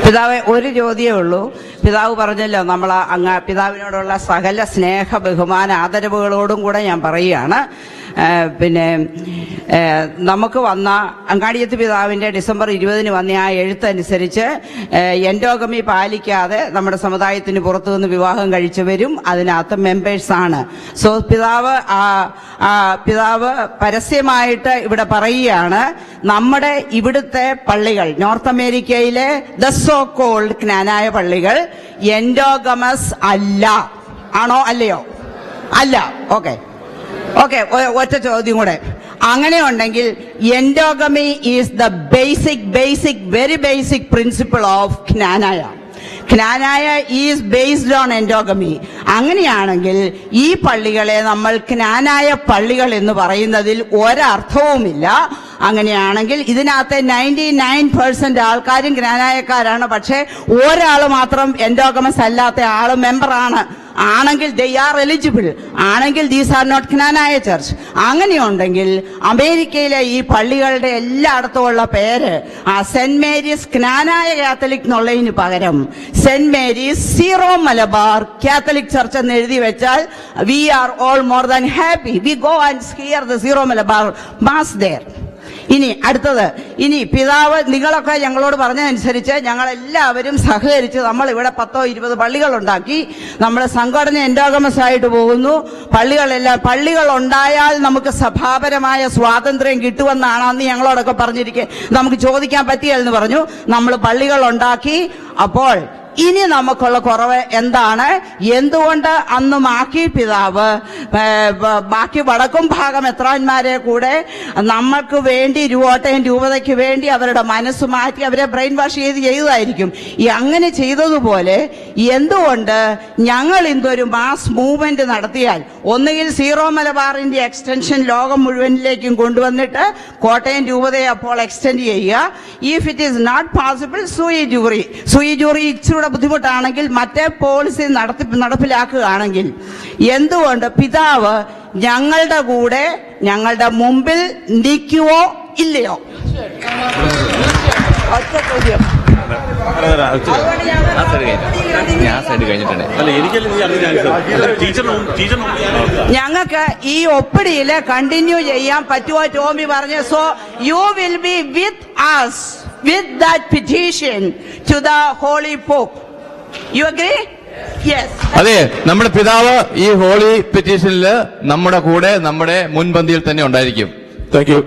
പിതാവെ, ഒരു ചോദ്യമേ ഉള്ളൂ. പിതാവ് പറഞ്ഞല്ലോ, നമ്മൾ പിതാവിനോടുള്ള സകല സ്നേഹ ബഹുമാന ആദരവുകളോടും കൂടെ ഞാൻ പറയുകയാണ്. നമുക്ക് വന്ന അങ്ങാടിയത്ത് പിതാവിന്റെ ഡിസംബർ 20 വന്ന ആ എഴുത്തനുസരിച്ച് എൻഡോഗമി പാലിക്കാതെ നമ്മുടെ സമുദായത്തിന് പുറത്തു നിന്ന് വിവാഹം കഴിച്ചവരും അതിനകത്ത് മെമ്പേഴ്സാണ്. സോ പിതാവ് പരസ്യമായിട്ട് ഇവിടെ പറയുകയാണ്, നമ്മുടെ ഇവിടുത്തെ പള്ളികൾ, നോർത്ത് അമേരിക്കയിലെ ദ സോ കോൾഡ് ക്നാനായ പള്ളികൾ എൻഡോഗമസ് അല്ല. ആണോ അല്ലയോ? അല്ല. ഓക്കെ, ഒറ്റ ചോദ്യം കൂടെ. അങ്ങനെ ഉണ്ടെങ്കിൽ endogamy is the very basic principle of Knanaya. Knanaya is based on endogamy. അങ്ങനെയാണെങ്കിൽ ഈ പള്ളികളെ നമ്മൾ ക്നാനായ പള്ളികൾ എന്ന് പറയുന്നതിൽ ഒരർത്ഥവുമില്ല. അങ്ങനെയാണെങ്കിൽ ഇതിനകത്തെ 99% ആൾക്കാരും ക്നാനായക്കാരാണ്. പക്ഷെ ഒരാൾ മാത്രം എൻഡോഗമസ് അല്ലാത്ത ആള് മെമ്പറാണ്. ആണെങ്കിൽ ദേ ആർ എലിജിബിൾ. ആണെങ്കിൽ these are not Knanaya church. അങ്ങനെയുണ്ടെങ്കിൽ അമേരിക്കയിലെ ഈ പള്ളികളുടെ എല്ലായിടത്തുമുള്ള പേര് സെന്റ് മേരീസ് ക്നാനായ കാത്തലിക് എന്നുള്ളതിന് പകരം Saint Mary's Syro Malabar Catholic church എന്ന് എഴുതി വെച്ചാൽ we are all more than happy. We go and hear the Syro Malabar mass there. ഇനി അടുത്തത്, പിതാവ് നിങ്ങളൊക്കെ ഞങ്ങളോട് പറഞ്ഞതനുസരിച്ച് ഞങ്ങളെല്ലാവരും സഹകരിച്ച് നമ്മൾ ഇവിടെ 10-20 പള്ളികൾ ഉണ്ടാക്കി. നമ്മൾ സംഘടന എൻഡോഗമസ് ആയിട്ട് പോകുന്നു. പള്ളികൾ ഉണ്ടായാൽ നമുക്ക് സഭാപരമായ സ്വാതന്ത്ര്യം കിട്ടുമെന്നാണ് അന്ന് ഞങ്ങളോടൊക്കെ പറഞ്ഞിരിക്കെ നമുക്ക് ചോദിക്കാൻ പറ്റിയെന്ന് പറഞ്ഞു. നമ്മൾ പള്ളികൾ ഉണ്ടാക്കി. അപ്പോൾ ഇനി നമുക്കുള്ള കുറവ് എന്താണ്? എന്തുകൊണ്ട് അന്ന് മാക്കി പിതാവ് ബാക്കി വടക്കും ഭാഗം എത്രാന്മാരെ കൂടെ നമ്മൾക്ക് വേണ്ടി കോട്ടയം രൂപതയ്ക്ക് വേണ്ടി അവരുടെ മനസ്സ് മാറ്റി അവരെ ബ്രെയിൻ വാഷ് ചെയ്തതായിരിക്കും. അങ്ങനെ ചെയ്തതുപോലെ എന്തുകൊണ്ട് ഞങ്ങൾ ഇന്നൊരു മാസ് മൂവ്മെന്റ് നടത്തിയാൽ ഒന്നുകിൽ സീറോ മലബാറിന്റെ എക്സ്റ്റൻഷൻ ലോകം മുഴുവനിലേക്കും കൊണ്ടുവന്നിട്ട് കോട്ടയം രൂപതയെ അപ്പോൾ എക്സ്റ്റെൻഡ് ചെയ്യുക. If it is not possible സൂയി ജൂറി ഇച്ചിരി ബുദ്ധിമുട്ടാണെങ്കിൽ മറ്റേ പോളിസി നടപ്പിലാക്കുകയാണെങ്കിൽ എന്തുകൊണ്ട് പിതാവ് ഞങ്ങളുടെ കൂടെ ഞങ്ങളുടെ മുമ്പിൽ നിൽക്കുവോ ഇല്ലയോ? ഒറ്റ ചോദ്യം. ഞങ്ങൾക്ക് ഈ ഒപ്പിടിയില് കണ്ടിന്യൂ ചെയ്യാൻ പറ്റുമോ? ടോമി പറഞ്ഞു. So you will be with us with that petition to the holy pope. You agree? Yes. അതെ, നമ്മുടെ പിതാവ് ഈ ഹോളി പെറ്റീഷനിൽ നമ്മുടെ കൂടെ നമ്മുടെ മുൻപന്തിയിൽ തന്നെ ഉണ്ടായിരിക്കും. Thank you.